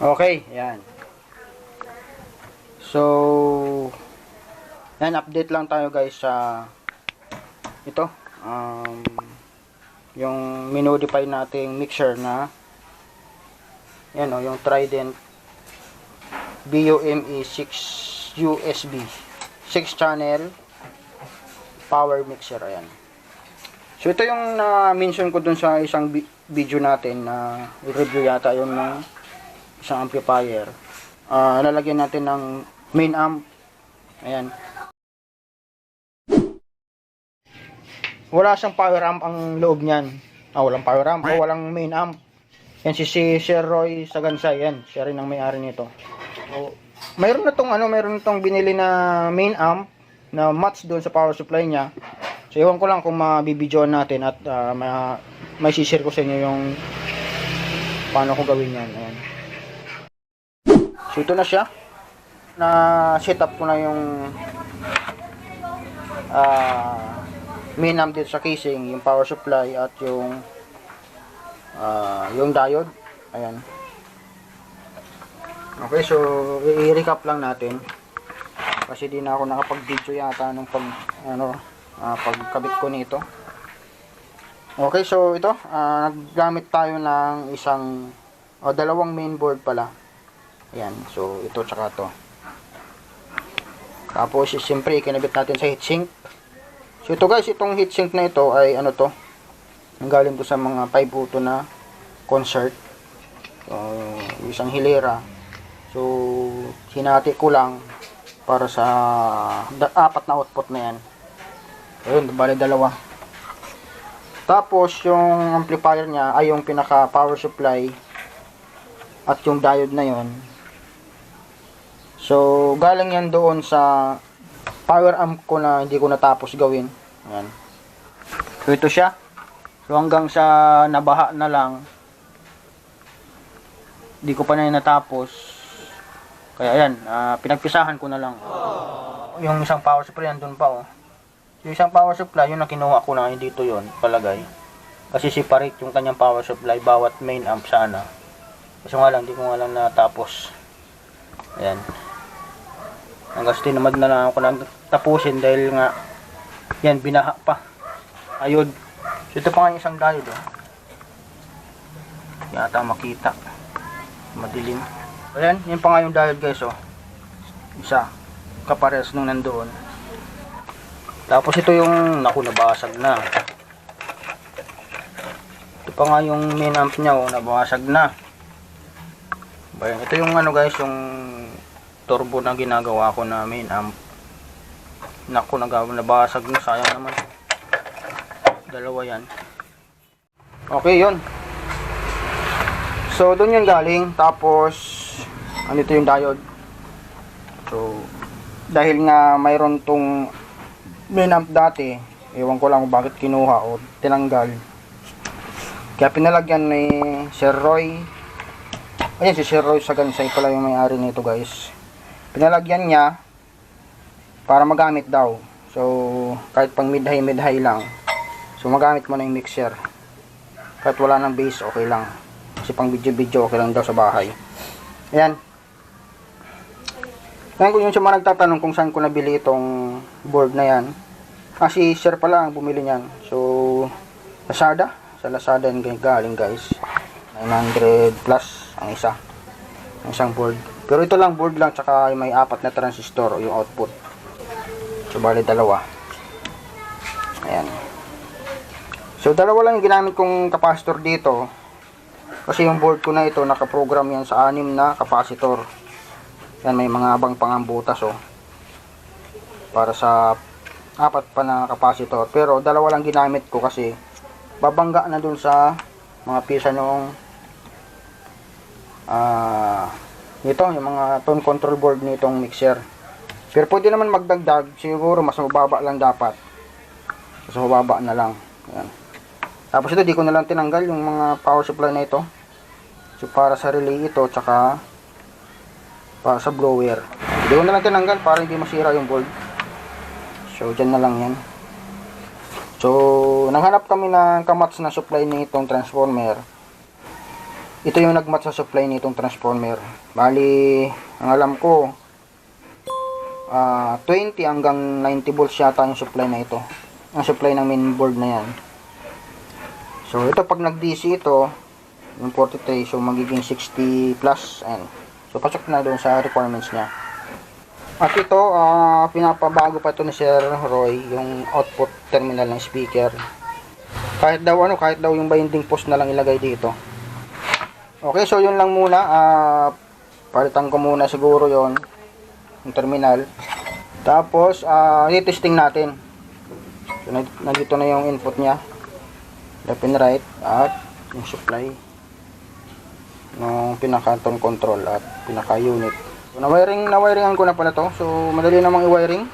Okay, yan. So, yan, update lang tayo guys sa ito. Yung minodify nating mixer na yan o, yung Trident BUME 6 USB 6 channel power mixer. Ayan. So, ito yung na-mention ko dun sa isang video natin na review yata yung ng isang amplifier. Lalagyan natin ng main amp. Ayan. Wala siyang power amp ang loob niyan. Walang power amp o walang main amp. Yan si Sir Roy Sagansay. Yan, siya rin ang may-ari nito. Mayroon na tong binili na main amp na match doon sa power supply niya. So, iwan ko lang kung mabibidyoan natin at may share ko sa inyo yung paano ko gawin yan. Ayan. So, ito na siya. Na set up ko na yung main amp dito sa casing, yung power supply at yung diode. Ayan. Okay, so i-recap lang natin kasi di na ako nakapag-video yata nung pagkabit ko nito. Okay, so ito naggamit tayo ng dalawang mainboard pala. Ayan, so ito tsaka to. Tapos siyempre ikinabit natin sa heatsink. So ito guys, itong heatsink na ito ay ang galing to sa mga 502 na concert. So, isang hilera. So hinati ko lang para sa apat na output na yan. Ayun, bali dalawa. Tapos yung amplifier niya ay yung pinaka power supply at yung diode na yon. So galing yan doon sa power amp ko na hindi ko natapos gawin. Ayan. So ito siya. So hanggang sa nabaha na lang. Hindi ko pa na natapos. Kaya ayan, pinagpisahan ko na lang. Yung isang power supply andun pa oh. Yung isang power supply, yung nakinuha ko na hindi dito yon palagay. Kasi separate yung kanyang power supply bawat main amp sana. Kasi nga lang, hindi ko nga lang natapos. Ayan. Hanggang sa tinamad na lang ako nagtapusin dahil nga yan, binaha pa. Ayun. So, ito pa nga yung isang diode oh. Yata makita. Madilim. Ayan, yun pa nga yung diode guys oh. Isa. Kapares nung nandoon. Tapos ito yung nabasag na. Ito pa nga yung main amp niya oh, nabasag na. Ayan, ito yung guys, yung turbo na ginagawa ko na main amp. Naku, nabasag na, sayang naman. Dalawa yan. Okay, yun. So, doon yun galing. Tapos, andito yung diode. So, dahil nga mayroon tong main amp dati, ewan ko lang kung bakit kinuha o tinanggal. Kaya pinalagyan ni Sir Roy. Ayan, si Sir Roy Sagansay pala yung may-ari nito guys. Pinalagyan niya para magamit daw. So, kahit pang mid-high lang. So, magamit mo na yung mixer. Kahit wala ng bass, okay lang. Kasi pang video-video, okay lang daw sa bahay. Ayan. Ngayon kung yung siya mga nagtatanong kung saan ko nabili itong board na yan. Si Sir pala ang bumili niyan. So, Lazada. Sa Lazada yung galing guys. 900 plus ang isa. Ang isang board. Pero ito lang board lang, tsaka may apat na transistor yung output. So bali dalawa. Ayan. So dalawa lang yung ginamit kong capacitor dito. Kasi yung board ko na ito nakaprogram yan sa 6 na capacitor. Yan, may mga abang pangambutas oh. Para sa apat pa na capacitor. Pero dalawa lang ginamit ko kasi babangga na dun sa mga pisa nung ito, yung mga tone control board nitong mixer. Pero pwede naman magdagdag, siguro mas mababa lang dapat. Mas mababa na lang. Ayan. Tapos ito, di ko na lang tinanggal yung mga power supply na ito. So para sa relay ito, tsaka para sa blower. Di ko na lang tinanggal para hindi masira yung board. So dyan na lang yan. So naghanap kami ng kamats na supply nitong transformer. ito yung nagmatch sa supply nitong transformer. Bali, ang alam ko 20 hanggang 90 volts yata yung supply na ito. Ang supply ng mainboard na yan. So ito pag nag DC ito, yung 43, so magiging 60 plus. Ayan. So pasok na doon sa requirements niya. At ito, pinapabago pa ito ni Sir Roy, yung output terminal ng speaker. Kahit daw yung binding post na lang ilagay dito. Okay, so yun lang muna. Palitan ko muna siguro yon yung terminal. Tapos, i-testing natin. So, nandito na yung input niya. Left and right. At yung supply ng pinaka-tone control at pinaka-unit. So, na-wiringan ko na pala to. So, madali namang i-wiring.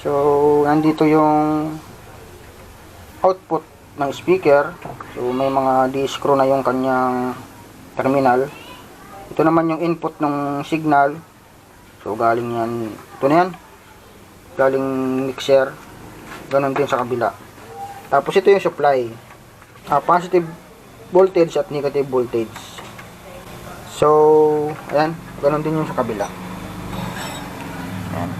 So, nandito yung output ng speaker. So, may mga di-screw na yung kanyang terminal. Ito naman yung input ng signal. So, galing yan. Ito na yan. Galing mixer. Ganon din sa kabila. Tapos, ito yung supply. Positive voltage at negative voltage. So, ayan. Ganon din yung sa kabila. Ayan.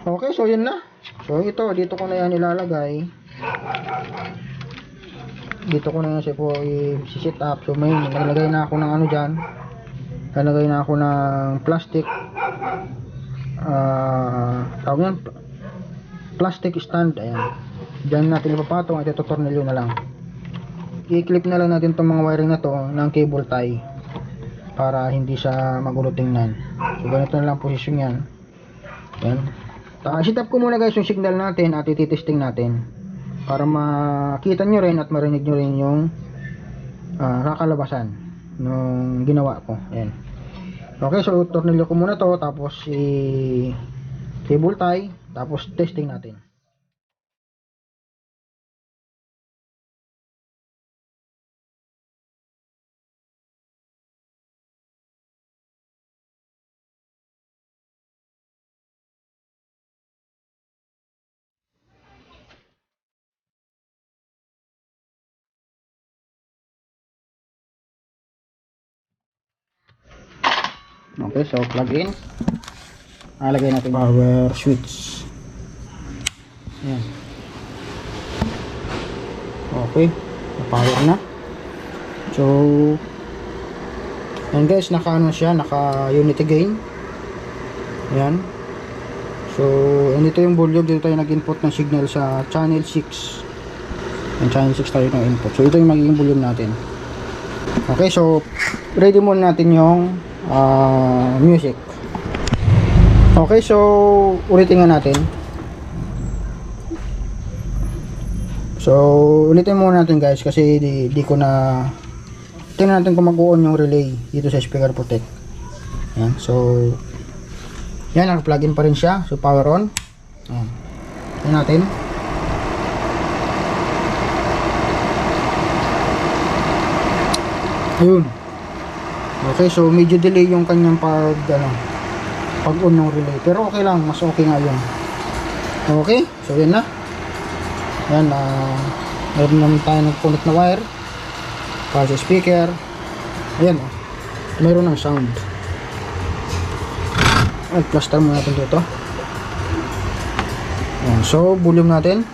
Okay, so yun na. So ito, dito ko na yan ilalagay. Dito ko na yan siya po i-set up. So may nalagay na ako ng ano dyan. Nalagay na ako ng plastic. Tawag yan, plastic stand. Ayan. Dyan natin ipapatong at ito tornilyo na lang. I-clip na lang natin itong mga wiring na to ng cable tie. Para hindi siya magulo tingnan. So ganito na lang posisyon yan. Ayan. Set up ko muna guys yung signal natin at ititesting natin para makita nyo rin at marinig nyo rin yung kakalabasan nung ginawa ko. Ayan. Okay, so tornilyo ko muna to, tapos cable tie, tapos testing natin. Okay, so plug in. Alagay natin power switch. Ayan. Okay, na-power na. So, ayan guys, naka-ano siya, naka-unity gain. Ayan. So, dito yung volume, dito tayo nag-input ng signal sa channel 6. Yung channel 6 tayo ng input. So, ito yung magiging volume natin. Okay, so, ready muna natin yung music. Okay, so ulitin nga natin. So ulitin muna natin guys kasi di ko na tingnan natin kung mag-on yung relay dito sa speaker protect. Yan, so yan, naka-plug in pa rin siya. So power on. Yan. Tingnan natin. Ayun. Okay, so medyo delay yung kanyang pag-on ng relay. Pero okay lang, mas okay nga yun. Okay, so yan na. Yan, meron naman tayo nag-connect na wire para sa speaker. Ayan, mayroon ng sound. Ay, cluster muna natin dito. Ayan, so volume natin.